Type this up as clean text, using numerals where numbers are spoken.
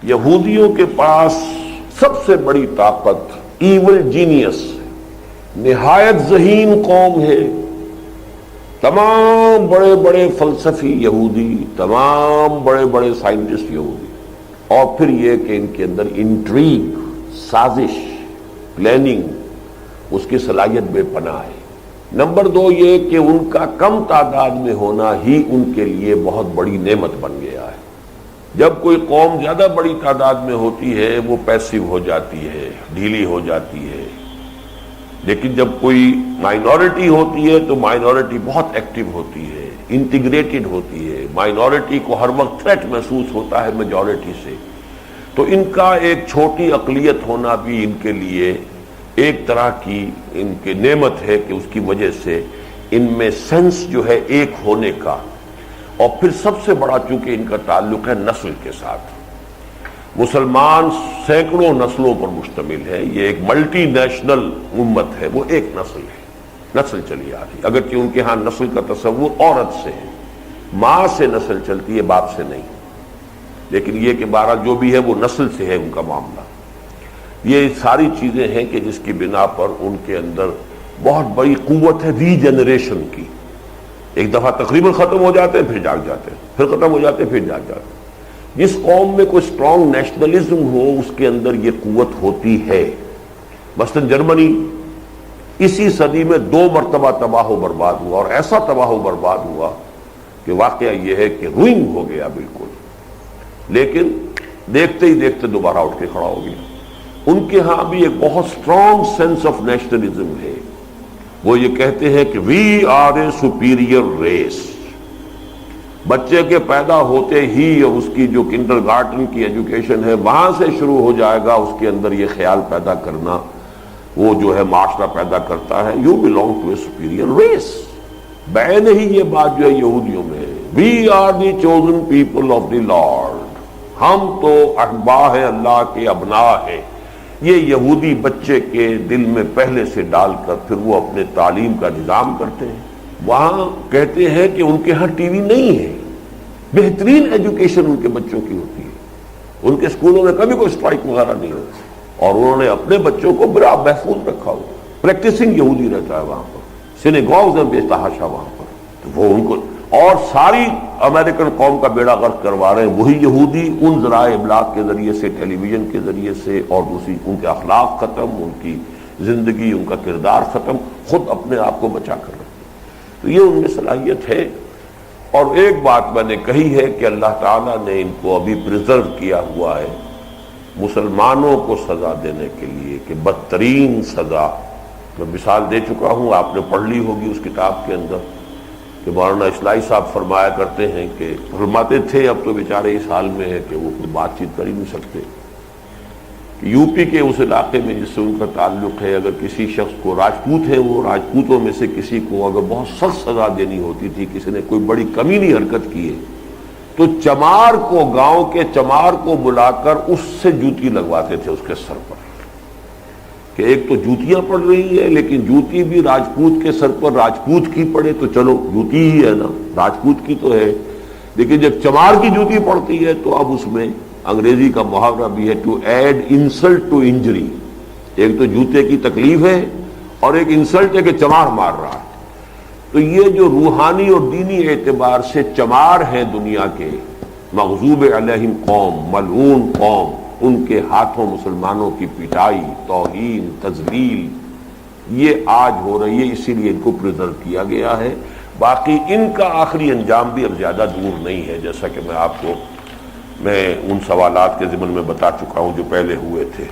یہودیوں کے پاس سب سے بڑی طاقت ایول جینیس، نہایت ذہین قوم ہے. تمام بڑے بڑے فلسفی یہودی، تمام بڑے بڑے سائنٹسٹ یہودی، اور پھر یہ کہ ان کے اندر انٹریگ، سازش، پلاننگ، اس کی صلاحیت بے پناہ ہے. نمبر دو یہ کہ ان کا کم تعداد میں ہونا ہی ان کے لیے بہت بڑی نعمت بن گیا ہے. جب کوئی قوم زیادہ بڑی تعداد میں ہوتی ہے وہ پیسیو ہو جاتی ہے، ڈھیلی ہو جاتی ہے، لیکن جب کوئی مائنورٹی ہوتی ہے تو مائنورٹی بہت ایکٹیو ہوتی ہے، انٹیگریٹڈ ہوتی ہے. مائنورٹی کو ہر وقت تھریٹ محسوس ہوتا ہے میجورٹی سے. تو ان کا ایک چھوٹی اقلیت ہونا بھی ان کے لیے ایک طرح کی ان کی نعمت ہے کہ اس کی وجہ سے ان میں سینس جو ہے ایک ہونے کا. اور پھر سب سے بڑا چونکہ ان کا تعلق ہے نسل کے ساتھ. مسلمان سینکڑوں نسلوں پر مشتمل ہے، یہ ایک ملٹی نیشنل امت ہے، وہ ایک نسل ہے، نسل چلی آ رہی. اگرچہ ان کے ہاں نسل کا تصور عورت سے ہے، ماں سے نسل چلتی ہے، باپ سے نہیں، لیکن یہ کہ بہرحال جو بھی ہے وہ نسل سے ہے ان کا معاملہ. یہ ساری چیزیں ہیں کہ جس کی بنا پر ان کے اندر بہت بڑی قوت ہے ری جنریشن کی. ایک دفعہ تقریباً ختم ہو جاتے ہیں، پھر جاگ جاتے ہیں، پھر ختم ہو جاتے ہیں، پھر جاگ جاتے ہیں. جس قوم میں کوئی اسٹرانگ نیشنلزم ہو اس کے اندر یہ قوت ہوتی ہے. مثلا جرمنی اسی صدی میں 2 مرتبہ تباہ و برباد ہوا، اور ایسا تباہ و برباد ہوا کہ واقعہ یہ ہے کہ روئنگ ہو گیا بالکل، لیکن دیکھتے ہی دیکھتے دوبارہ اٹھ کے کھڑا ہو گیا. ان کے ہاں بھی ایک بہت اسٹرانگ سینس آف نیشنلزم ہے. وہ یہ کہتے ہیں کہ we are a superior race. بچے کے پیدا ہوتے ہی اور اس کی جو کنڈر گارٹن کی ایجوکیشن ہے وہاں سے شروع ہو جائے گا اس کے اندر یہ خیال پیدا کرنا، وہ جو ہے معاشرہ پیدا کرتا ہے you belong to a superior race. بعین ہی یہ بات جو ہے یہودیوں میں ہے، we are the chosen people of the Lord. ہم تو احباء ہیں، اللہ کے ابناء ہیں. یہ یہودی بچے کے دل میں پہلے سے ڈال کر پھر وہ اپنے تعلیم کا نظام کرتے ہیں. وہاں کہتے ہیں کہ ان کے ہاں ٹی وی نہیں ہے، بہترین ایجوکیشن ان کے بچوں کی ہوتی ہے. ان کے اسکولوں میں کبھی کوئی اسٹرائک وغیرہ نہیں ہوتی، اور انہوں نے اپنے بچوں کو بڑا محفوظ رکھا ہوا. پریکٹسنگ یہودی رہتا ہے وہاں پر، سینیگوگز ہیں بے تحاشا وہاں پر. تو وہ ان کو اور ساری امریکن قوم کا بیڑا غرق کروا رہے ہیں وہی یہودی ان ذرائع ابلاغ کے ذریعے سے، ٹیلی ویژن کے ذریعے سے، اور دوسری ان کے اخلاق ختم، ان کی زندگی، ان کا کردار ختم، خود اپنے آپ کو بچا کر رہے ہیں. تو یہ ان میں صلاحیت ہے. اور ایک بات میں نے کہی ہے کہ اللہ تعالیٰ نے ان کو ابھی پریزرو کیا ہوا ہے مسلمانوں کو سزا دینے کے لیے، کہ بدترین سزا. میں مثال دے چکا ہوں، آپ نے پڑھ لی ہوگی اس کتاب کے اندر، کہ مولانا اصلاحی صاحب فرمایا کرتے ہیں کہ فرماتے تھے، اب تو بیچارے اس حال میں ہے کہ وہ کوئی بات چیت کر ہی نہیں سکتے، کہ یو پی کے اس علاقے میں جس سے ان کا تعلق ہے، اگر کسی شخص کو، راجپوت ہے وہ، راجپوتوں میں سے کسی کو اگر بہت سخت سزا دینی ہوتی تھی، کسی نے کوئی بڑی کمینی حرکت کی ہے، تو چمار کو، گاؤں کے چمار کو بلا کر اس سے جوتی لگواتے تھے اس کے سر پر، کہ ایک تو جوتیاں پڑ رہی ہیں، لیکن جوتی بھی راجپوت کے سر پر راجپوت کی پڑے تو چلو جوتی ہی ہے نا، راجپوت کی تو ہے، لیکن جب چمار کی جوتی پڑتی ہے تو اب اس میں انگریزی کا محاورہ بھی ہے to add insult to injury. ایک تو جوتے کی تکلیف ہے اور ایک انسلٹ ہے کہ چمار مار رہا ہے. تو یہ جو روحانی اور دینی اعتبار سے چمار ہیں دنیا کے، مغضوب علیہم قوم، ملعون قوم، ان کے ہاتھوں مسلمانوں کی پٹائی، توہین، تذلیل، یہ آج ہو رہی ہے. اسی لیے ان کو پریزرو کیا گیا ہے. باقی ان کا آخری انجام بھی اب زیادہ دور نہیں ہے، جیسا کہ میں آپ کو ان سوالات کے ضمن میں بتا چکا ہوں جو پہلے ہوئے تھے.